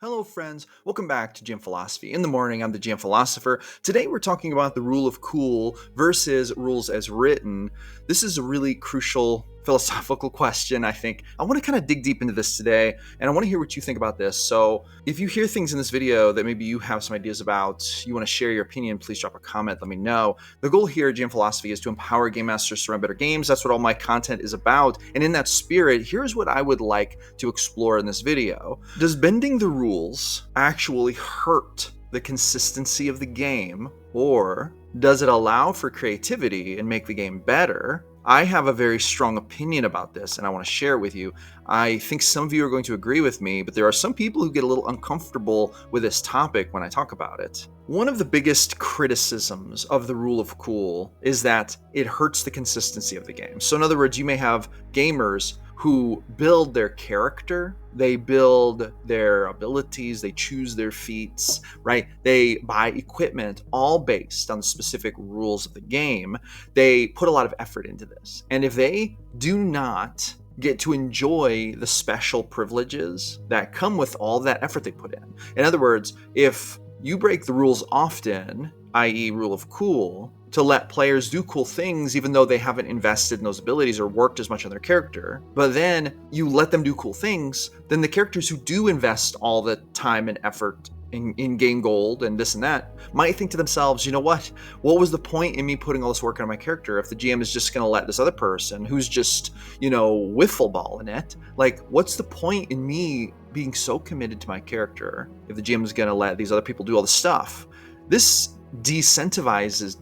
Hello friends, welcome back to GM Philosophy. In the morning, I'm the GM Philosopher. Today we're talking about the rule of cool versus rules as written. This is a really crucial philosophical question, I think. I want to kind of dig deep into this today, and I want to hear what you think about this. So if you hear things in this video that maybe you have some ideas about, you want to share your opinion, please drop a comment, let me know. The goal here at GM Philosophy is to empower game masters to run better games. That's what all my content is about. And in that spirit, here's what I would like to explore in this video. Does bending the rules actually hurt the consistency of the game, or does it allow for creativity and make the game better? I have a very strong opinion about this, and I want to share it with you. I think some of you are going to agree with me, but there are some people who get a little uncomfortable with this topic when I talk about it. One of the biggest criticisms of the rule of cool is that it hurts the consistency of the game. So in other words, you may have gamers who build their character, they build their abilities, they choose their feats, right? They buy equipment all based on the specific rules of the game. They put a lot of effort into this. And if they do not get to enjoy the special privileges that come with all that effort they put in other words, if you break the rules often, i.e. rule of cool, to let players do cool things even though they haven't invested in those abilities or worked as much on their character, but then you let them do cool things, then the characters who do invest all the time and effort in game gold and this and that might think to themselves, you know what was the point in me putting all this work on my character if the GM is just going to let this other person who's just, wiffle ball in it? Like, what's the point in me being so committed to my character if the GM is going to let these other people do all the stuff? This de-incentivizes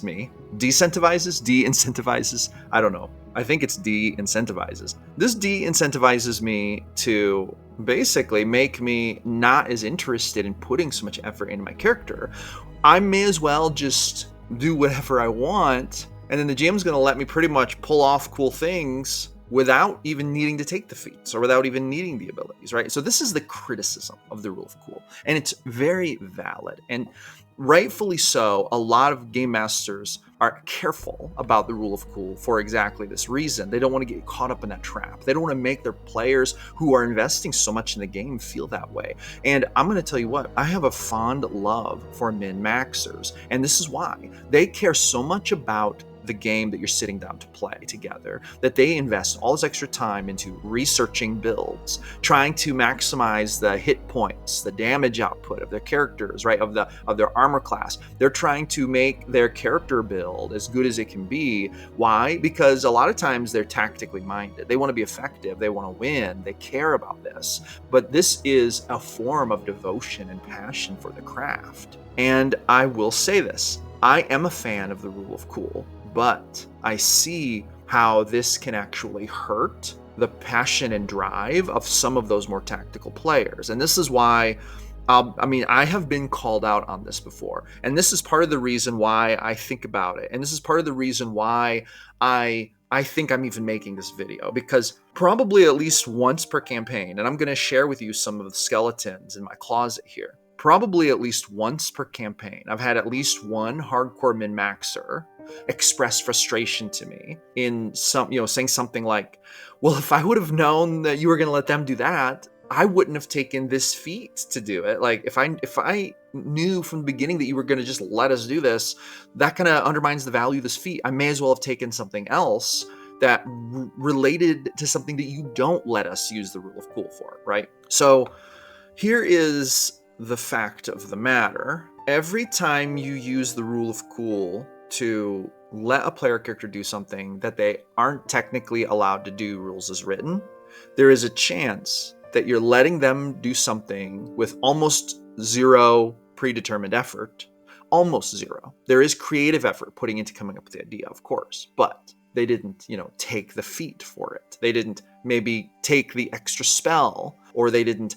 me. De-incentivizes? I don't know. I think it's de-incentivizes. This de-incentivizes me to basically make me not as interested in putting so much effort into my character. I may as well just do whatever I want, and then the GM's going to let me pretty much pull off cool things without even needing to take the feats or without even needing the abilities, right? So this is the criticism of the rule of cool, and it's very valid. And rightfully so, a lot of game masters are careful about the rule of cool for exactly this reason. They don't want to get caught up in that trap. They don't want to make their players who are investing so much in the game feel that way. And I'm going to tell you what, I have a fond love for min-maxers, and this is why. They care so much about the game that you're sitting down to play together, that they invest all this extra time into researching builds, trying to maximize the hit points, the damage output of their characters, right, of their armor class. They're trying to make their character build as good as it can be. Why? Because a lot of times they're tactically minded. They want to be effective. They want to win. They care about this. But this is a form of devotion and passion for the craft. And I will say this, I am a fan of the rule of cool, but I see how this can actually hurt the passion and drive of some of those more tactical players. And this is why, I have been called out on this before. And this is part of the reason why I think about it. And this is part of the reason why I think I'm even making this video, because probably at least once per campaign, and I'm going to share with you some of the skeletons in my closet here. Probably at least once per campaign, I've had at least one hardcore min-maxer express frustration to me in saying something like, well, if I would have known that you were going to let them do that, I wouldn't have taken this feat to do it. Like, if I knew from the beginning that you were going to just let us do this, that kind of undermines the value of this feat. I may as well have taken something else that related to something that you don't let us use the rule of cool for, right? So here is the fact of the matter. Every time you use the rule of cool to let a player character do something that they aren't technically allowed to do rules as written, there is a chance that you're letting them do something with almost zero predetermined effort. Almost zero. There is creative effort putting into coming up with the idea, of course, but they didn't, take the feat for it. They didn't maybe take the extra spell, or they didn't,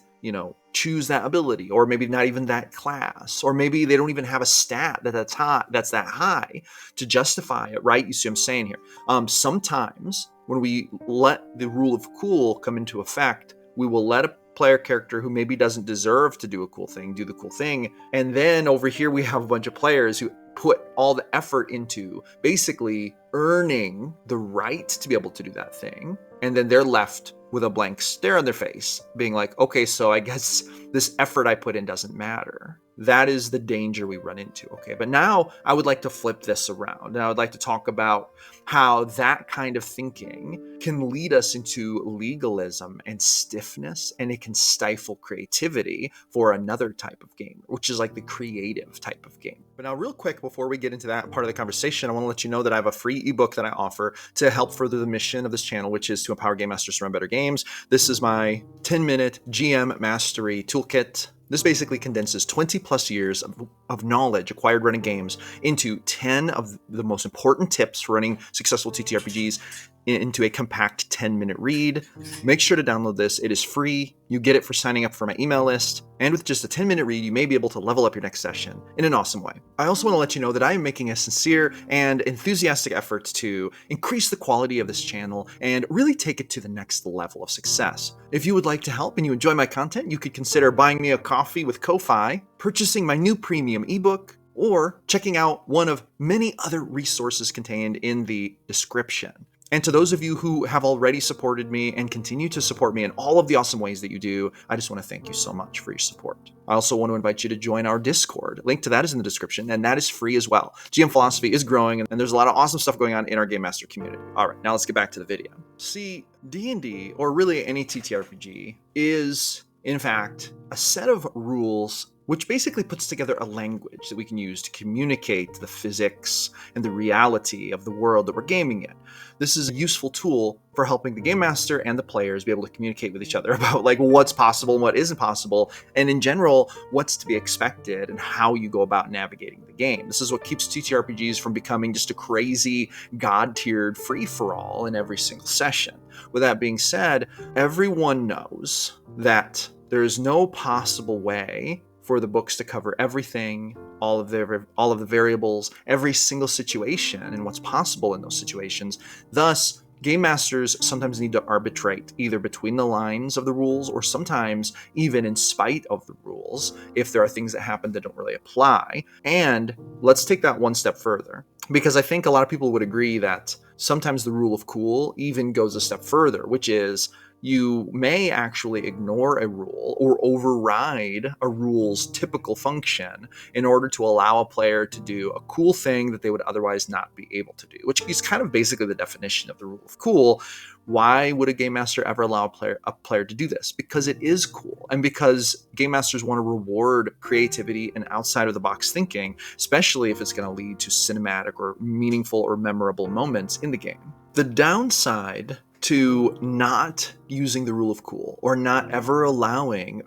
choose that ability, or maybe not even that class, or maybe they don't even have a stat that's that high to justify it, right? You see what I'm saying here? Sometimes when we let the rule of cool come into effect, we will let a player character who maybe doesn't deserve to do a cool thing do the cool thing, and then over here we have a bunch of players who put all the effort into basically earning the right to be able to do that thing, and then they're left with a blank stare on their face, being like, okay, so I guess this effort I put in doesn't matter. That is the danger we run into. Okay, but now I would like to flip this around, and I would like to talk about how that kind of thinking can lead us into legalism and stiffness, and it can stifle creativity for another type of game, which is like the creative type of game. But now, real quick, before we get into that part of the conversation, I want to let you know that I have a free ebook that I offer to help further the mission of this channel, which is to empower game masters to run better games. This is my 10-minute GM mastery toolkit. This basically condenses 20 plus years of knowledge acquired running games into 10 of the most important tips for running successful TTRPGs into a compact 10-minute read. Make sure to download this. It is free. You get it for signing up for my email list. And with just a 10-minute read, you may be able to level up your next session in an awesome way. I also want to let you know that I am making a sincere and enthusiastic effort to increase the quality of this channel and really take it to the next level of success. If you would like to help and you enjoy my content, you could consider buying me a coffee with Ko-Fi, purchasing my new premium ebook, or checking out one of many other resources contained in the description. And to those of you who have already supported me and continue to support me in all of the awesome ways that you do, I just want to thank you so much for your support. I also want to invite you to join our Discord. Link to that is in the description, and that is free as well. GM Philosophy is growing, and there's a lot of awesome stuff going on in our Game Master community. All right, now let's get back to the video. See, D&D, or really any TTRPG, is, in fact, a set of rules which basically puts together a language that we can use to communicate the physics and the reality of the world that we're gaming in. This is a useful tool for helping the game master and the players be able to communicate with each other about like what's possible and what isn't possible, and in general, what's to be expected and how you go about navigating the game. This is what keeps TTRPGs from becoming just a crazy god-tiered free-for-all in every single session. With that being said, everyone knows that there is no possible way for the books to cover everything, all of the variables, every single situation, and what's possible in those situations. Thus, game masters sometimes need to arbitrate either between the lines of the rules or sometimes even in spite of the rules if there are things that happen that don't really apply. And let's take that one step further, because I think a lot of people would agree that sometimes the rule of cool even goes a step further, which is you may actually ignore a rule or override a rule's typical function in order to allow a player to do a cool thing that they would otherwise not be able to do, which is kind of basically the definition of the rule of cool. Why would a game master ever allow a player to do this? Because it is cool, and because game masters want to reward creativity and outside of the box thinking, especially if it's going to lead to cinematic or meaningful or memorable moments in the game. The downside to not using the rule of cool or not ever allowing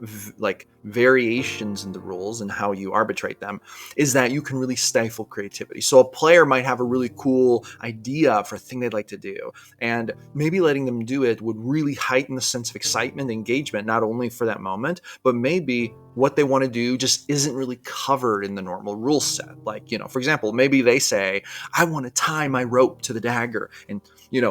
variations in the rules and how you arbitrate them is that you can really stifle creativity. So a player might have a really cool idea for a thing they'd like to do, and maybe letting them do it would really heighten the sense of excitement and engagement, not only for that moment, but maybe what they want to do just isn't really covered in the normal rule set. Like, for example, maybe they say, I want to tie my rope to the dagger and,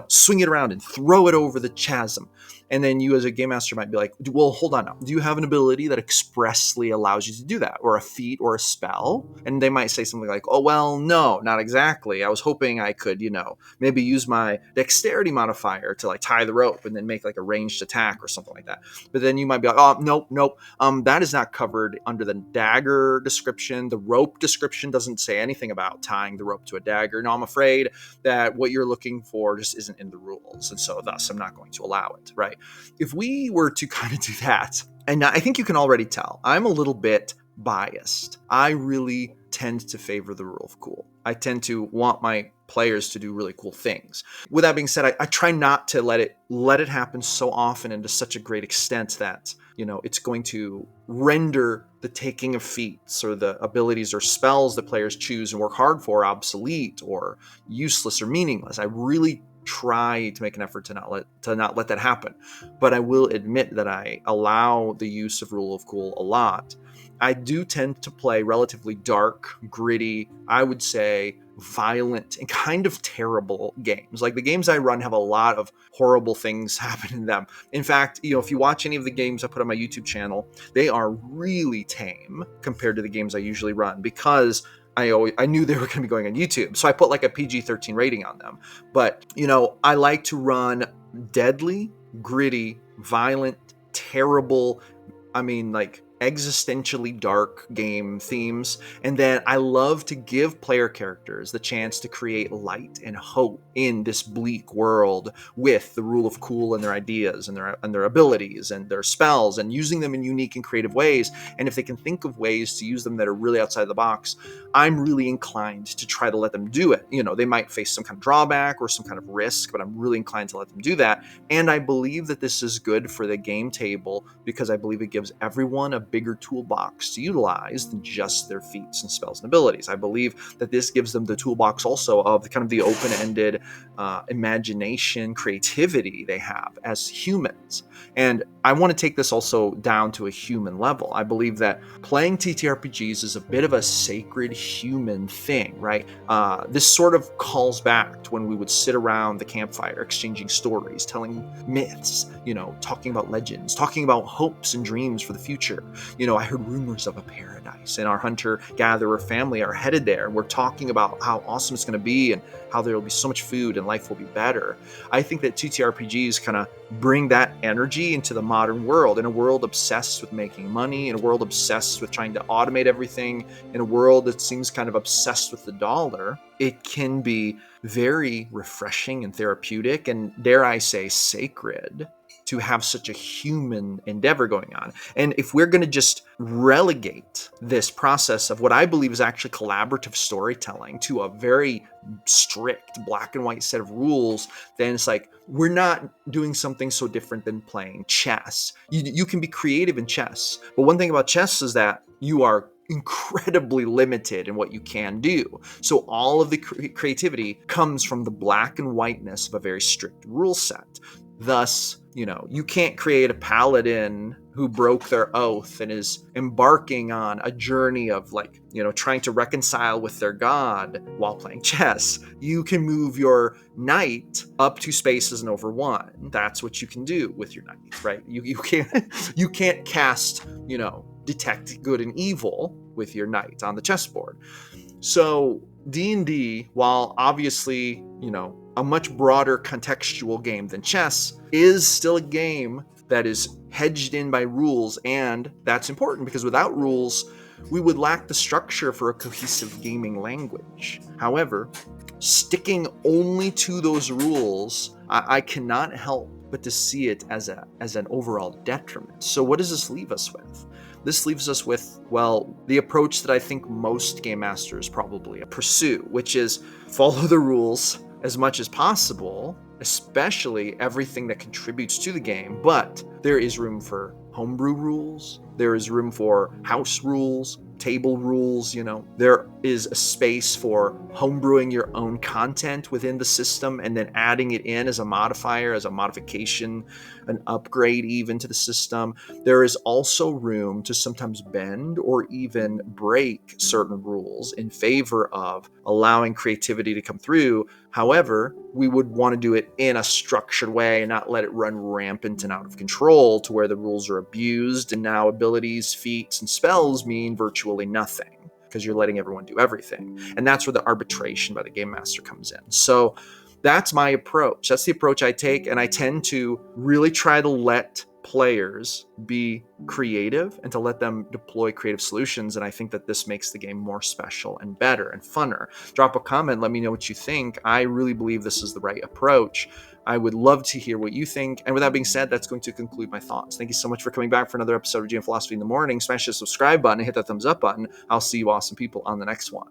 swing it around and throw it over the chasm. And then you as a game master might be like, well, hold on now. Do you have an ability that expressly allows you to do that? Or a feat or a spell? And they might say something like, oh, well, no, not exactly. I was hoping I could, maybe use my dexterity modifier to tie the rope and then make a ranged attack or something like that. But then you might be like, oh, nope. That is not covered under the dagger description. The rope description doesn't say anything about tying the rope to a dagger. No, I'm afraid that what you're looking for just isn't in the rules. And so thus I'm not going to allow it, right? If we were to kind of do that, and I think you can already tell, I'm a little bit biased. I really tend to favor the rule of cool. I tend to want my players to do really cool things. With that being said, I try not to let it happen so often and to such a great extent that, it's going to render the taking of feats or the abilities or spells that players choose and work hard for obsolete or useless or meaningless. I really try to make an effort to not let that happen. But I will admit that I allow the use of rule of cool a lot. I do tend to play relatively dark, gritty, I would say violent and kind of terrible games. Like the games I run have a lot of horrible things happen in them. In fact, if you watch any of the games I put on my YouTube channel, they are really tame compared to the games I usually run because I knew they were going to be going on YouTube. So I put a PG-13 rating on them. But, I like to run deadly, gritty, violent, terrible, like existentially dark game themes. And then I love to give player characters the chance to create light and hope in this bleak world with the rule of cool and their ideas and their abilities and their spells, and using them in unique and creative ways. And if they can think of ways to use them that are really outside the box, I'm really inclined to try to let them do it. They might face some kind of drawback or some kind of risk, but I'm really inclined to let them do that. And I believe that this is good for the game table because I believe it gives everyone a bigger toolbox to utilize than just their feats and spells and abilities. I believe that this gives them the toolbox also of the kind of the open-ended imagination, creativity they have as humans. And I want to take this also down to a human level. I believe that playing TTRPGs is a bit of a sacred human thing, right? This sort of calls back to when we would sit around the campfire exchanging stories, telling myths, talking about legends, talking about hopes and dreams for the future. I heard rumors of a paradise, and our hunter-gatherer family are headed there, and we're talking about how awesome it's going to be and how there will be so much food and life will be better. I think that TTRPGs kind of bring that energy into the modern world, in a world obsessed with making money, in a world obsessed with trying to automate everything, in a world that seems kind of obsessed with the dollar. It can be very refreshing and therapeutic, and dare I say sacred, to have such a human endeavor going on. And if we're going to just relegate this process of what I believe is actually collaborative storytelling to a very strict black and white set of rules, then it's like we're not doing something so different than playing chess. You can be creative in chess, but one thing about chess is that you are incredibly limited in what you can do. So all of the creativity comes from the black and whiteness of a very strict rule set. Thus, you can't create a paladin who broke their oath and is embarking on a journey of trying to reconcile with their god while playing chess. You can move your knight up 2 spaces and over 1. That's what you can do with your knight, right? You can't cast, detect good and evil with your knight on the chessboard. So D&D, while obviously, a much broader contextual game than chess, is still a game that is hedged in by rules, and that's important because without rules, we would lack the structure for a cohesive gaming language. However, sticking only to those rules, I cannot help but to see it as an overall detriment. So what does this leave us with? This leaves us with, the approach that I think most game masters probably pursue, which is follow the rules as much as possible, especially everything that contributes to the game, but there is room for homebrew rules, there is room for house rules, table rules, there is a space for homebrewing your own content within the system and then adding it in as a modifier, as a modification, an upgrade even to the system. There is also room to sometimes bend or even break certain rules in favor of allowing creativity to come through. However, we would want to do it in a structured way and not let it run rampant and out of control to where the rules are abused and now abilities, feats, and spells mean virtually nothing because you're letting everyone do everything. And that's where the arbitration by the game master comes in. So that's my approach. That's the approach I take, and I tend to really try to let players be creative and to let them deploy creative solutions. And I think that this makes the game more special and better and funner. Drop a comment, let me know what you think. I really believe this is the right approach. I would love to hear what you think. And with that being said, that's going to conclude my thoughts. Thank you so much for coming back for another episode of GM Philosophy in the Morning. Smash the subscribe button and hit that thumbs up button. I'll see you awesome people on the next one.